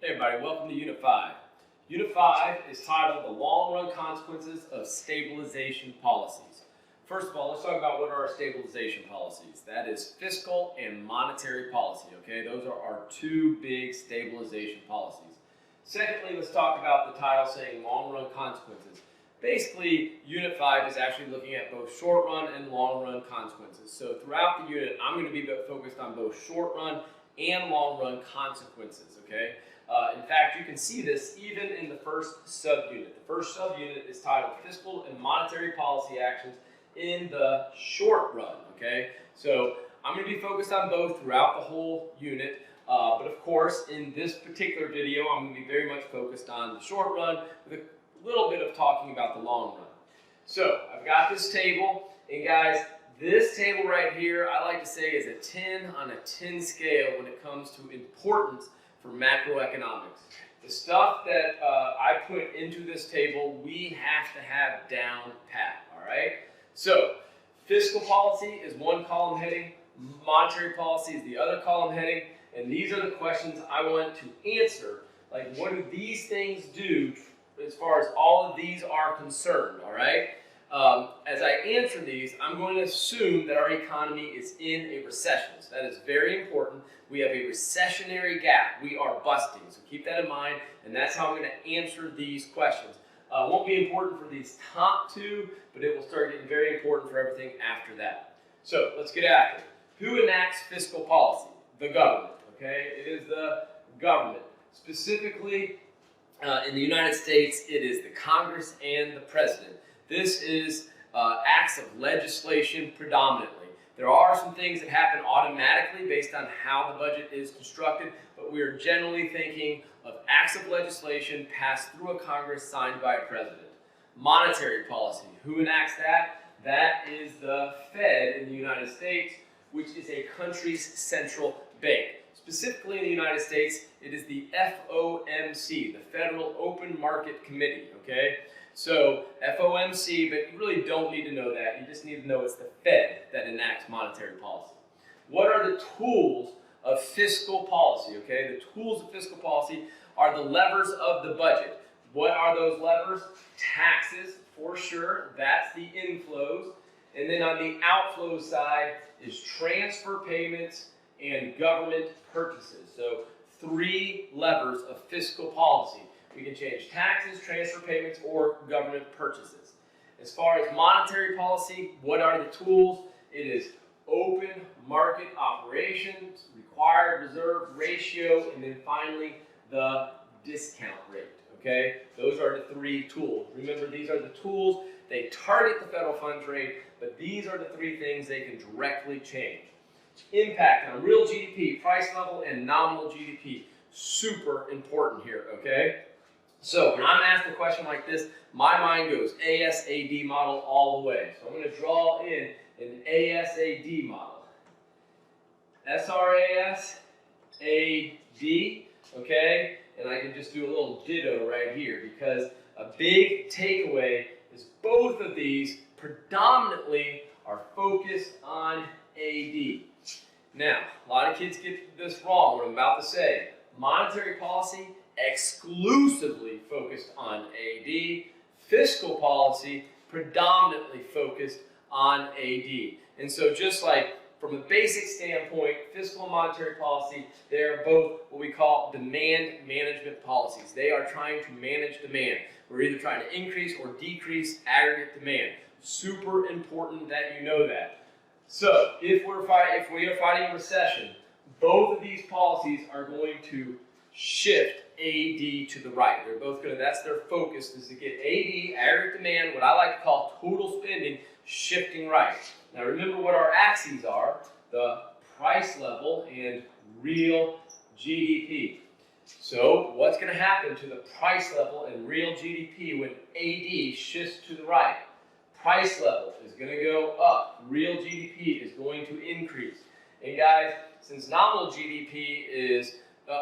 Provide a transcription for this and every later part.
Hey everybody, welcome to Unit 5. Unit 5 is titled The Long-Run Consequences of Stabilization Policies. First of all, let's talk about what are our stabilization policies. That is fiscal and monetary policy, okay? Those are our two big stabilization policies. Secondly, let's talk about the title saying long-run consequences. Basically, Unit 5 is actually looking at both short-run and long-run consequences. So throughout the unit, I'm going to be focused on both short-run and long-run consequences, okay? In fact, you can see this even in the first subunit. The first subunit is titled Fiscal and Monetary Policy Actions in the Short Run, okay? So I'm going to be focused on both throughout the whole unit, but of course, in this particular video, I'm going to be very much focused on the short run with a little bit of talking about the long run. So I've got this table, and guys, this table right here, I like to say is a 10 on a 10 scale when it comes to importance for macroeconomics. The stuff that I put into this table, we have to have down pat, all right? So, fiscal policy is one column heading, monetary policy is the other column heading, and these are the questions I want to answer. Like, what do these things do as far as all of these are concerned, all right? As I answer these, I'm going to assume that our economy is in a recession. So that is very important. We have a recessionary gap. We are busting. So keep that in mind, and that's how I'm going to answer these questions. It won't be important for these top two, but it will start getting very important for everything after that. So let's get after it. Who enacts fiscal policy? The government, okay? It is the government. Specifically, in the United States, it is the Congress and the President. This is acts of legislation predominantly. There are some things that happen automatically based on how the budget is constructed, but we are generally thinking of acts of legislation passed through a Congress signed by a president. Monetary policy, who enacts that? That is the Fed in the United States, which is a country's central bank. Specifically in the United States, it is the FOMC, the Federal Open Market Committee, okay? So, FOMC, but you really don't need to know that. You just need to know it's the Fed that enacts monetary policy. What are the tools of fiscal policy, okay? The tools of fiscal policy are the levers of the budget. What are those levers? Taxes, for sure. That's the inflows. And then on the outflow side is transfer payments and government purchases. So, three levers of fiscal policy. We can change taxes, transfer payments, or government purchases. As far as monetary policy, what are the tools? It is open market operations, required reserve ratio, and then finally the discount rate. Okay? Those are the three tools. Remember, these are the tools. They target the federal funds rate, but these are the three things they can directly change. Impact on real GDP, price level, and nominal GDP. Super important here, okay? So when I'm asked a question like this, my mind goes ASAD model all the way. So I'm going to draw in an ASAD model. SRAS, AD, okay? And I can just do a little ditto right here because a big takeaway is both of these predominantly are focused on AD. Now, a lot of kids get this wrong, what I'm about to say. Monetary policy exclusively focused on AD, fiscal policy predominantly focused on AD. And so just like from a basic standpoint, fiscal and monetary policy, they are both what we call demand management policies. They are trying to manage demand. We're either trying to increase or decrease aggregate demand. Super important that you know that. So if we are fighting a recession, both of these policies are going to shift AD to the right. They're both going to, that's their focus, is to get AD, aggregate demand, what I like to call total spending, shifting right. Now remember what our axes are, the price level and real GDP. So what's going to happen to the price level and real GDP when AD shifts to the right? Price level is going to go up. Real GDP is going to increase. And guys, since nominal GDP is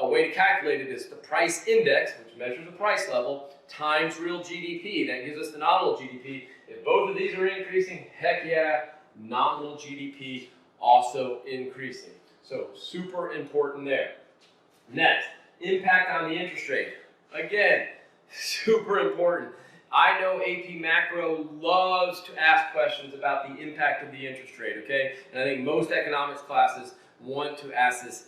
a way to calculate it is the price index, which measures the price level, times real GDP. That gives us the nominal GDP. If both of these are increasing, heck yeah, nominal GDP also increasing. So super important there. Next, impact on the interest rate. Again, super important. I know AP Macro loves to ask questions about the impact of the interest rate, okay? And I think most economics classes want to ask this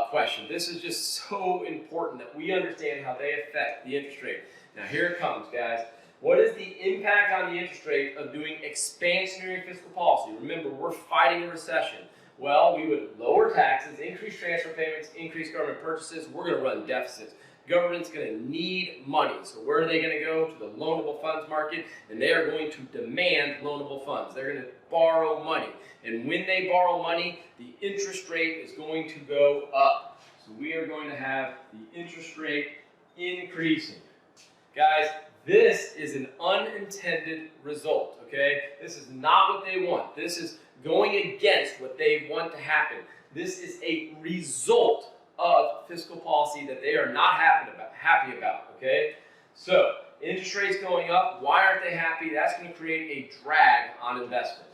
question. This is just so important that we understand how they affect the interest rate. Now here it comes, guys. What is the impact on the interest rate of doing expansionary fiscal policy? Remember, we're fighting a recession. Well, we would lower taxes, increase transfer payments, increase government purchases. We're going to run deficits. Government's going to need money. So where are they going to go? To the loanable funds market, and they are going to demand loanable funds. They're going to borrow money. And when they borrow money, the interest rate is going to go up. So we are going to have the interest rate increasing. Guys, this is an unintended result, okay? This is not what they want. This is going against what they want to happen. This is a result of fiscal policy that they are not happy about, okay? So, interest rates going up, why aren't they happy? That's going to create a drag on investment.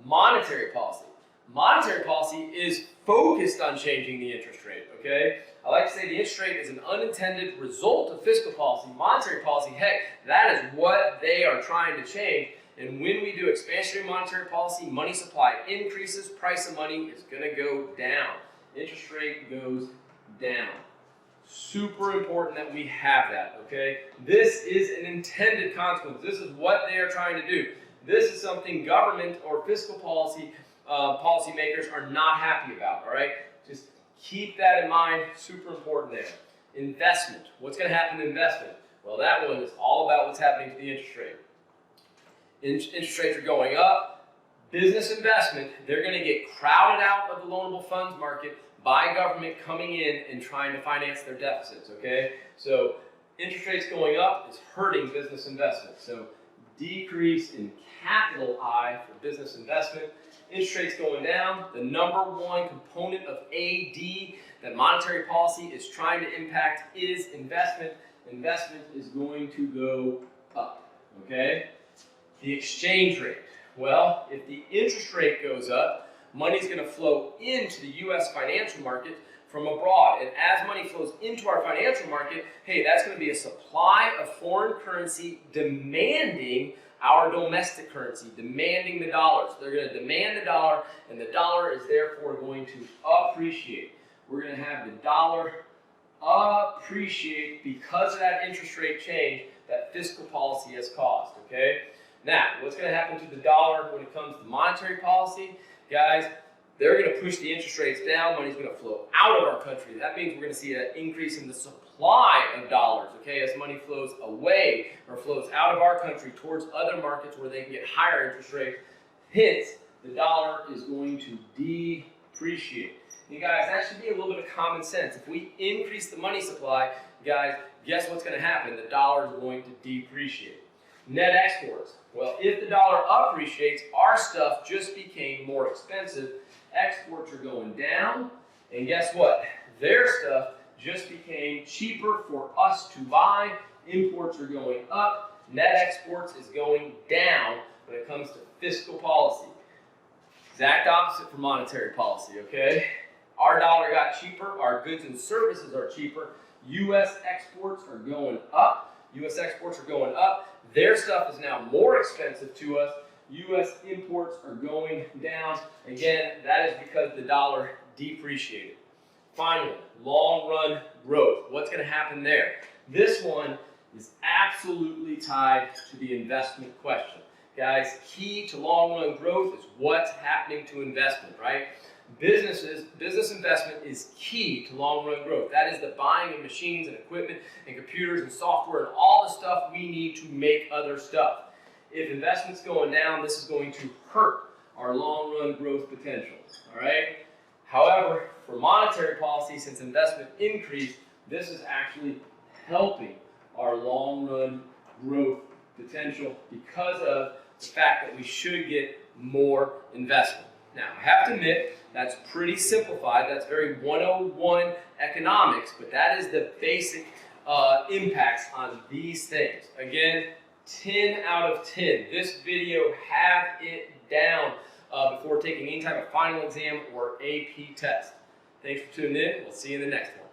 Monetary policy. Monetary policy is focused on changing the interest rate, okay? I like to say the interest rate is an unintended result of fiscal policy. Monetary policy, heck, that is what they are trying to change. And when we do expansionary monetary policy, money supply increases, price of money is going to go down. Interest rate goes down. Super important that we have that, okay? This is an intended consequence. This is what they are trying to do. This is something government or fiscal policy policymakers are not happy about, all right? Just keep that in mind. Super important there. Investment. What's going to happen to investment? Well, that one is all about what's happening to the interest rate. Interest rates are going up. Business investment, they're going to get crowded out of the loanable funds market by government coming in and trying to finance their deficits, okay? So interest rates going up is hurting business investment. So decrease in capital I for business investment. Interest rates going down, the number one component of AD that monetary policy is trying to impact is investment. Investment is going to go up, okay? The exchange rate. Well, if the interest rate goes up, money's going to flow into the U.S. financial market from abroad. And as money flows into our financial market, hey, that's going to be a supply of foreign currency demanding our domestic currency, demanding the dollars. They're going to demand the dollar, and the dollar is therefore going to appreciate. We're going to have the dollar appreciate because of that interest rate change that fiscal policy has caused, okay? Now, what's going to happen to the dollar when it comes to monetary policy? Guys, they're going to push the interest rates down. Money's going to flow out of our country. That means we're going to see an increase in the supply of dollars, okay, as money flows away or flows out of our country towards other markets where they can get higher interest rates. Hence, the dollar is going to depreciate. You guys, that should be a little bit of common sense. If we increase the money supply, guys, guess what's going to happen? The dollar is going to depreciate. Net exports. Well, if the dollar appreciates, our stuff just became more expensive. Exports are going down, and guess what? Their stuff just became cheaper for us to buy. Imports are going up. Net exports is going down when it comes to fiscal policy. Exact opposite for monetary policy, okay? Our dollar got cheaper. Our goods and services are cheaper. U.S. exports are going up. U.S. exports are going up. Their stuff is now more expensive to us. U.S. imports are going down. Again, that is because the dollar depreciated. Finally, long-run growth. What's going to happen there? This one is absolutely tied to the investment question. Guys, key to long-run growth is what's happening to investment, right? Business investment is key to long-run growth. That is the buying of machines and equipment and computers and software and all the stuff we need to make other stuff. If investment's going down, this is going to hurt our long-run growth potential, all right? However, for monetary policy, since investment increased, this is actually helping our long-run growth potential because of the fact that we should get more investment. Now, I have to admit, that's pretty simplified. That's very 101 economics, but that is the basic impacts on these things. Again, 10 out of 10. This video, have it down before taking any type of final exam or AP test. Thanks for tuning in. We'll see you in the next one.